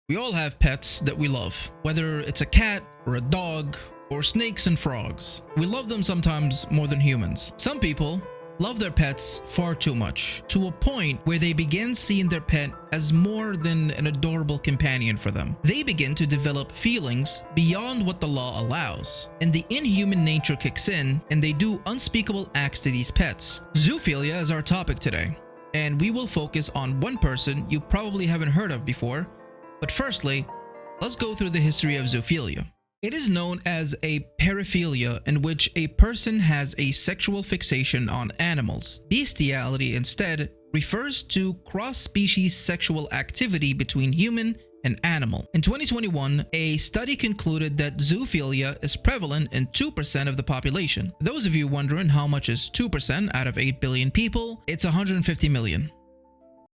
We all have pets that we love, whether it's a cat or a dog or snakes and frogs. We love them sometimes more than humans. Some people love their pets far too much, to a point where they begin seeing their pet as more than an adorable companion for them. They begin to develop feelings beyond what the law allows, and the inhuman nature kicks in and they do unspeakable acts to these pets. Zoophilia is our topic today, and we will focus on one person you probably haven't heard of before. But firstly, let's go through the history of zoophilia. It is known as a paraphilia, in which a person has a sexual fixation on animals. Bestiality instead refers to cross-species sexual activity between human and animal. In 2021, a study concluded that zoophilia is prevalent in 2% of the population. Those of you wondering how much is 2% out of 8 billion people, it's 150 million.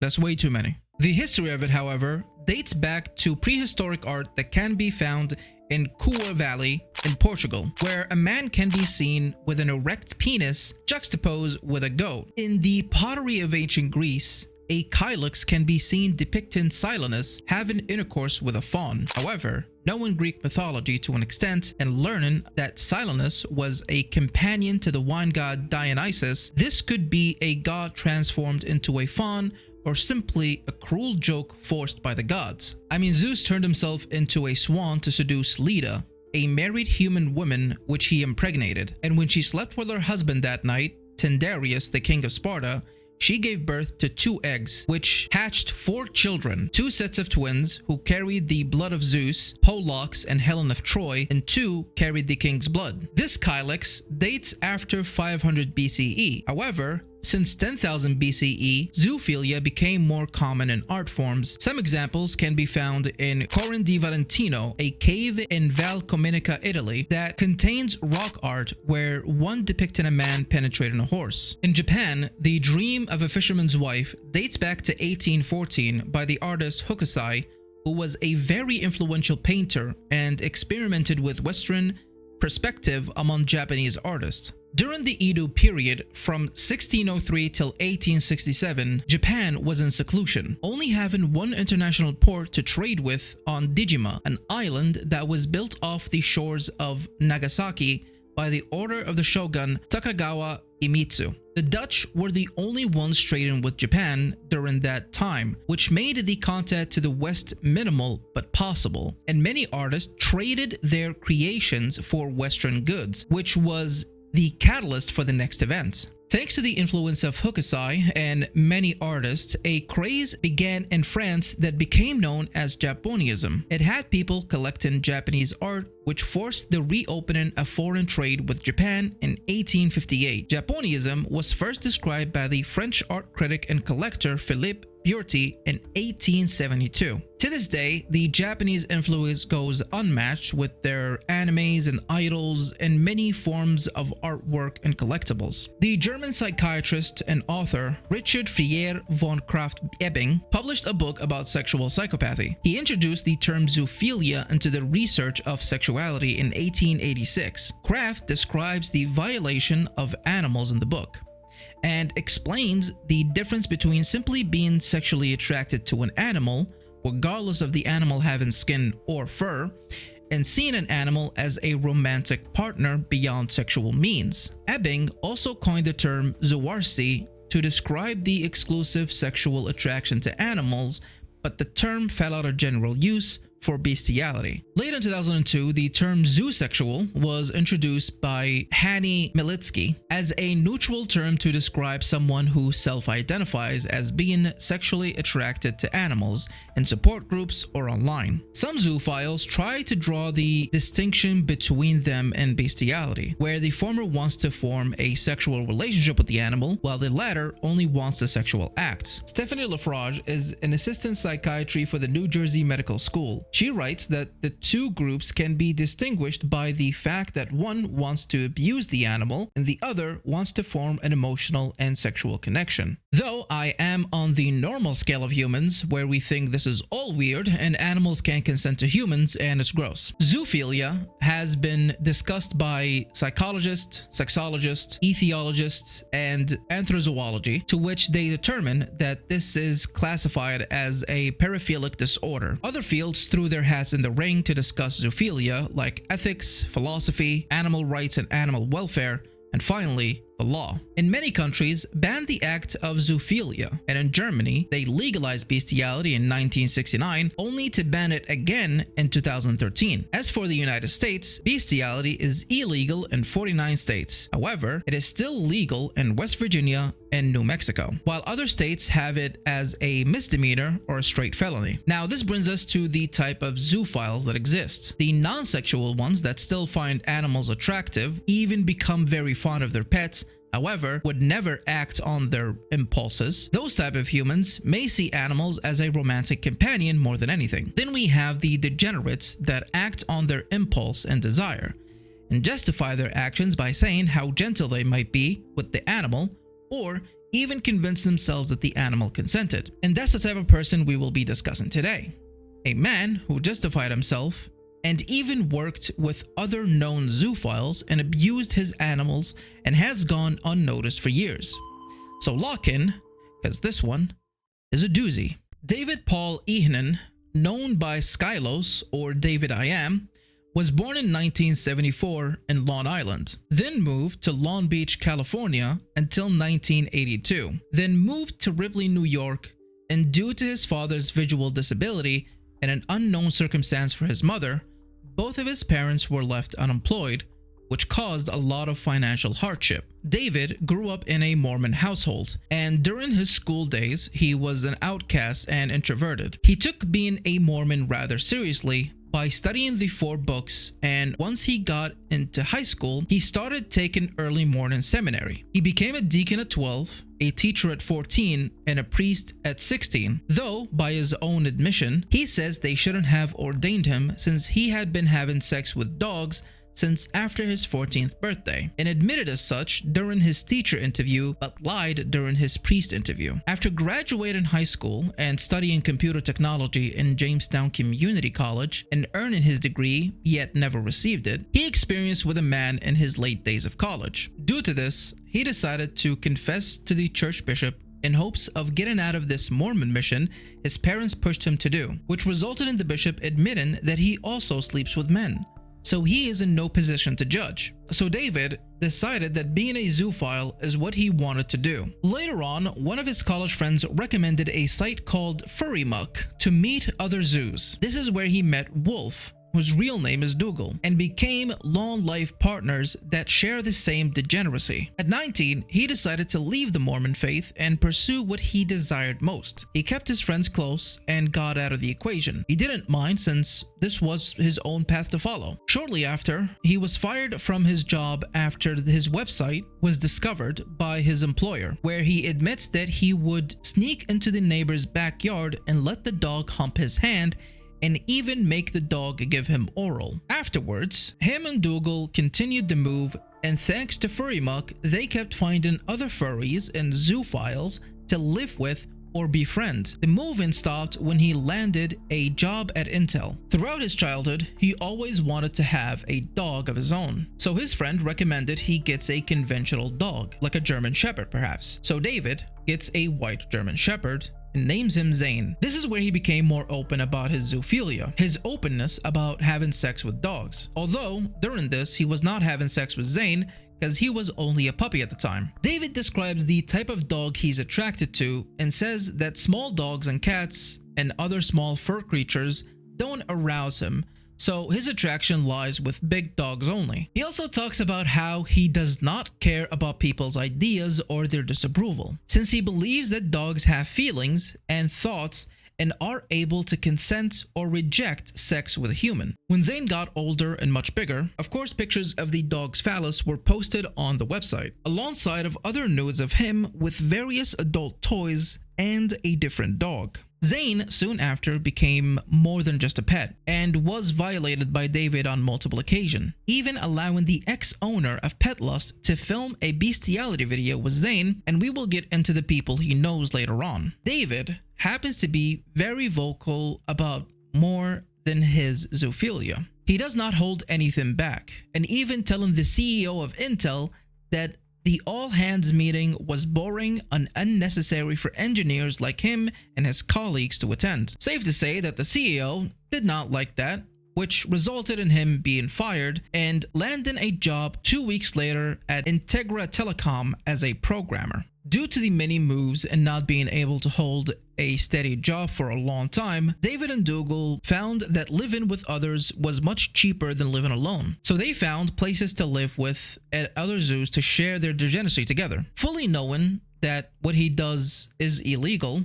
That's way too many. The history of it, however, dates back to prehistoric art that can be found in Coa Valley in Portugal, where a man can be seen with an erect penis juxtaposed with a goat. In the pottery of ancient Greece, a kylix can be seen depicting Skylos having intercourse with a fawn. However, knowing Greek mythology to an extent and learning that Skylos was a companion to the wine god Dionysus, this could be a god transformed into a fawn or simply a cruel joke forced by the gods. I mean, Zeus turned himself into a swan to seduce Leda, a married human woman which he impregnated, and when she slept with her husband that night, Tyndareus, the king of Sparta, she gave birth to 2 eggs, which hatched 4 children, 2 sets of twins who carried the blood of Zeus, Pollux and Helen of Troy, and 2 carried the king's blood. This kylix dates after 500 BCE. However, since 10,000 BCE, zoophilia became more common in art forms. Some examples can be found in Corin di Valentino, a cave in Val Cominica, Italy, that contains rock art where one depicting a man penetrating a horse. In Japan, the dream of a fisherman's wife dates back to 1814 by the artist Hokusai, who was a very influential painter and experimented with Western perspective among Japanese artists. During the Edo period, from 1603 till 1867, Japan was in seclusion, only having one international port to trade with on Dijima, an island that was built off the shores of Nagasaki by the order of the shogun Takagawa Iemitsu. The Dutch were the only ones trading with Japan during that time, which made the contact to the West minimal but possible, and many artists traded their creations for Western goods, which was the catalyst for the next event. Thanks to the influence of Hokusai and many artists, a craze began in France that became known as Japonism. It had people collecting Japanese art, which forced the reopening of foreign trade with Japan in 1858. Japonism was first described by the French art critic and collector Philippe Beauty in 1872. To this day, the Japanese influence goes unmatched with their animes and idols and many forms of artwork and collectibles. The German psychiatrist and author Richard Frier von Krafft-Ebing published a book about sexual psychopathy. He introduced the term zoophilia into the research of sexuality in 1886. Krafft describes the violation of animals in the book and explains the difference between simply being sexually attracted to an animal, regardless of the animal having skin or fur, and seeing an animal as a romantic partner beyond sexual means. Ebing also coined the term zooarcy to describe the exclusive sexual attraction to animals, but the term fell out of general use for bestiality. Later in 2002, the term zoosexual was introduced by Hani Militsky as a neutral term to describe someone who self-identifies as being sexually attracted to animals in support groups or online. Some zoophiles try to draw the distinction between them and bestiality, where the former wants to form a sexual relationship with the animal, while the latter only wants the sexual act. Stephanie Lafrage is an assistant psychiatry for the New Jersey Medical School. She writes that the two groups can be distinguished by the fact that one wants to abuse the animal and the other wants to form an emotional and sexual connection. Though I am on the normal scale of humans, where we think this is all weird and animals can't consent to humans and it's gross. Zoophilia has been discussed by psychologists, sexologists, etiologists, and anthrozoology, to which they determine that this is classified as a paraphilic disorder. Other fields threw their hats in the ring to discuss zoophilia, like ethics, philosophy, animal rights and animal welfare, and finally, the law. In many countries, banned the act of zoophilia, and in Germany, they legalized bestiality in 1969, only to ban it again in 2013. As for the United States, bestiality is illegal in 49 states. However, it is still legal in West Virginia and New Mexico, while other states have it as a misdemeanor or a straight felony. Now, this brings us to the type of zoophiles that exist. The non-sexual ones that still find animals attractive, even become very fond of their pets, however, would never act on their impulses. Those type of humans may see animals as a romantic companion more than anything. Then we have the degenerates that act on their impulse and desire, and justify their actions by saying how gentle they might be with the animal, or even convince themselves that the animal consented. And that's the type of person we will be discussing today. A man who justified himself and even worked with other known zoophiles and abused his animals and has gone unnoticed for years. So lock in, because this one is a doozy. David Paul Ihnen, known by Skylos or David I Am, was born in 1974 in Long Island, then moved to Long Beach, California until 1982, then moved to Ripley, New York, and due to his father's visual disability and an unknown circumstance for his mother, both of his parents were left unemployed, which caused a lot of financial hardship. David grew up in a Mormon household, and during his school days, he was an outcast and introverted. He took being a Mormon rather seriously by studying the 4 books, and once he got into high school, he started taking early morning seminary. He became a deacon at 12, a teacher at 14, and a priest at 16, though by his own admission, he says they shouldn't have ordained him since he had been having sex with dogs since after his 14th birthday, and admitted as such during his teacher interview but lied during his priest interview. After graduating high school and studying computer technology in Jamestown Community College and earning his degree yet never received it, he experienced with a man in his late days of college. Due to this, he decided to confess to the church bishop in hopes of getting out of this Mormon mission his parents pushed him to do, which resulted in the bishop admitting that he also sleeps with men. So he is in no position to judge. So David decided that being a zoophile is what he wanted to do. Later on, one of his college friends recommended a site called Furry Muck to meet other zoos. This is where he met Wolf, whose real name is Dougal, and became long life partners that share the same degeneracy. At 19, he decided to leave the Mormon faith and pursue what he desired most. He kept his friends close and got out of the equation. He didn't mind since this was his own path to follow. Shortly after, he was fired from his job after his website was discovered by his employer, where he admits that he would sneak into the neighbor's backyard and let the dog hump his hand and even make the dog give him oral. Afterwards, him and Dougal continued the move, and thanks to Furry Muck, they kept finding other furries and zoophiles to live with or befriend. The moving stopped when he landed a job at Intel. Throughout his childhood, he always wanted to have a dog of his own, so his friend recommended he gets a conventional dog, like a German Shepherd perhaps. So David gets a white German Shepherd and names him Zane. This is where he became more open about his zoophilia, his openness about having sex with dogs. Although, during this, he was not having sex with Zane because he was only a puppy at the time. David describes the type of dog he's attracted to and says that small dogs and cats and other small fur creatures don't arouse him, so his attraction lies with big dogs only. He also talks about how he does not care about people's ideas or their disapproval, since he believes that dogs have feelings and thoughts and are able to consent or reject sex with a human. When Zane got older and much bigger, of course pictures of the dog's phallus were posted on the website, alongside of other nudes of him with various adult toys and a different dog. Zane soon after became more than just a pet and was violated by David on multiple occasions, even allowing the ex-owner of Petlust to film a bestiality video with Zane, and we will get into the people he knows later on. David happens to be very vocal about more than his zoophilia. He does not hold anything back, and even telling the CEO of Intel that the all-hands meeting was boring and unnecessary for engineers like him and his colleagues to attend. Safe to say that the CEO did not like that, which resulted in him being fired and landing a job 2 weeks later at Integra Telecom as a programmer. Due to the many moves and not being able to hold a steady job for a long time, David and Dougal found that living with others was much cheaper than living alone. So they found places to live with at other zoos to share their degeneracy together. Fully knowing that what he does is illegal,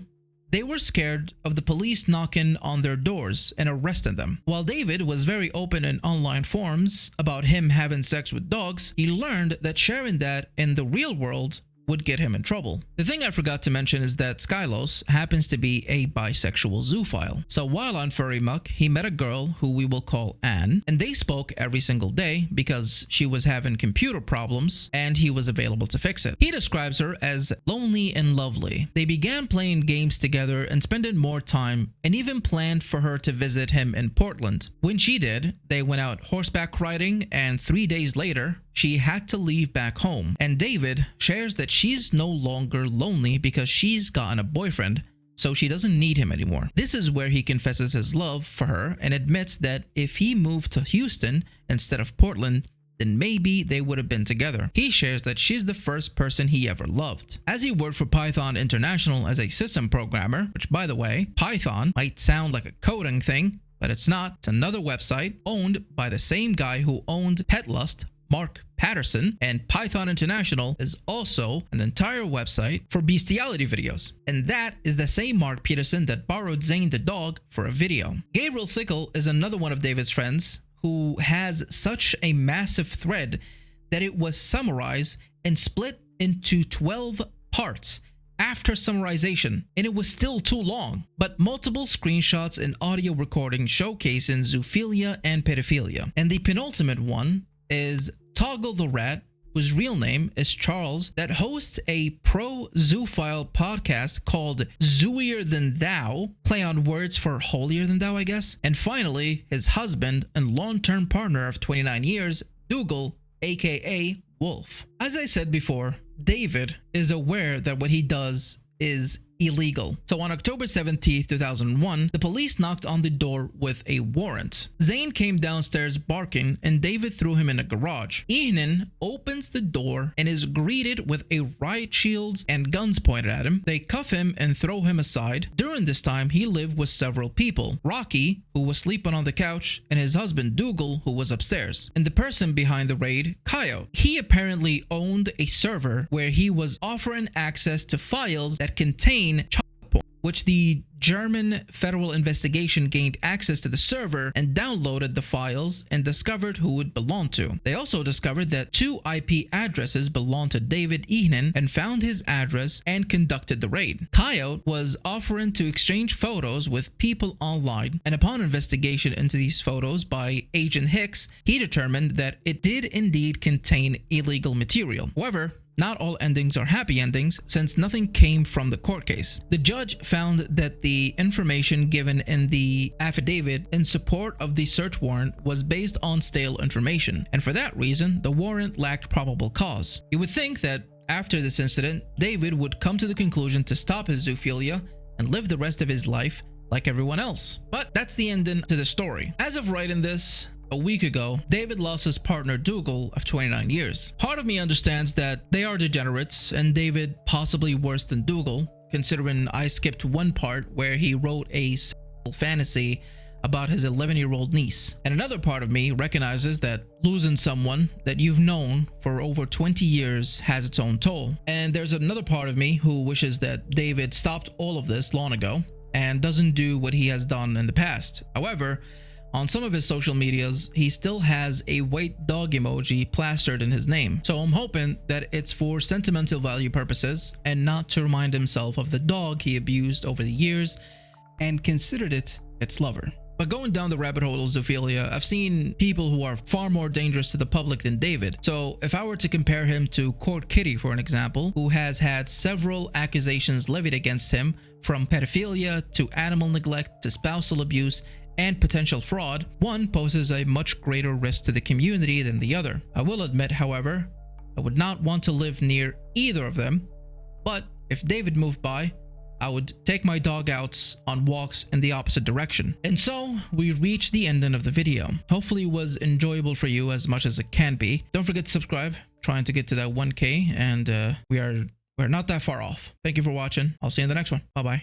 they were scared of the police knocking on their doors and arresting them. While David was very open in online forums about him having sex with dogs, he learned that sharing that in the real world would get him in trouble. The thing I forgot to mention is that Skylos happens to be a bisexual zoophile. So while on Furry Muck, he met a girl who we will call Anne, and they spoke every single day because she was having computer problems and he was available to fix it. He describes her as lonely and lovely. They began playing games together and spending more time, and even planned for her to visit him in Portland. When she did, they went out horseback riding, and 3 days later, she had to leave back home, and David shares that she's no longer lonely because she's gotten a boyfriend, so she doesn't need him anymore. This is where he confesses his love for her and admits that if he moved to Houston instead of Portland, then maybe they would have been together. He shares that she's the first person he ever loved. As he worked for Python International as a system programmer, which by the way, Python might sound like a coding thing, but it's not. It's another website owned by the same guy who owned Petlust, Mark Patterson, and Python International is also an entire website for bestiality videos. And that is the same Mark Peterson that borrowed Zane the dog for a video. Gabriel Sickle is another one of David's friends who has such a massive thread that it was summarized and split into 12 parts after summarization, and it was still too long, but multiple screenshots and audio recordings showcasing zoophilia and pedophilia. And the penultimate one is Toggle the Rat, whose real name is Charles, that hosts a pro-zoophile podcast called Zooier Than Thou, play on words for holier than thou, I guess. And finally, his husband and long-term partner of 29 years, Dougal, aka Wolf. As I said before, David is aware that what he does is illegal. So on October 17th, 2001, the police knocked on the door with a warrant. Zane came downstairs barking and David threw him in a garage. Ihnen opens the door and is greeted with a riot shields and guns pointed at him. They cuff him and throw him aside. During this time, he lived with several people. Rocky, who was sleeping on the couch, and his husband Dougal, who was upstairs. And the person behind the raid, Coyote. He apparently owned a server where he was offering access to files that contain child porn, which the German federal investigation gained access to the server and downloaded the files and discovered who it belonged to. They also discovered that 2 IP addresses belonged to David Ihnen and found his address and conducted the raid. Coyote was offering to exchange photos with people online, and upon investigation into these photos by Agent Hicks, he determined that it did indeed contain illegal material. However, not all endings are happy endings, since nothing came from the court case. The judge found that the information given in the affidavit in support of the search warrant was based on stale information, and for that reason, the warrant lacked probable cause. You would think that after this incident, David would come to the conclusion to stop his zoophilia and live the rest of his life like everyone else. But that's the ending to the story. As of writing this, a week ago, David lost his partner Dougal of 29 years. Part of me understands that they are degenerates, and David possibly worse than Dougal, considering I skipped one part where he wrote a fantasy about his 11-year-old niece. And another part of me recognizes that losing someone that you've known for over 20 years has its own toll. And there's another part of me who wishes that David stopped all of this long ago and doesn't do what he has done in the past. However, on some of his social medias, he still has a white dog emoji plastered in his name. So I'm hoping that it's for sentimental value purposes and not to remind himself of the dog he abused over the years and considered it its lover. But going down the rabbit hole of zoophilia, I've seen people who are far more dangerous to the public than David. So if I were to compare him to Court Kitty, for an example, who has had several accusations levied against him, from pedophilia to animal neglect to spousal abuse and potential fraud, one poses a much greater risk to the community than the other. I will admit, however, I would not want to live near either of them, but if David moved by, I would take my dog out on walks in the opposite direction. And so we reach the ending of the video. Hopefully it was enjoyable for you as much as it can be. Don't forget to subscribe, trying to get to that 1K, and we're not that far off. Thank you for watching. I'll see you in the next one. Bye bye.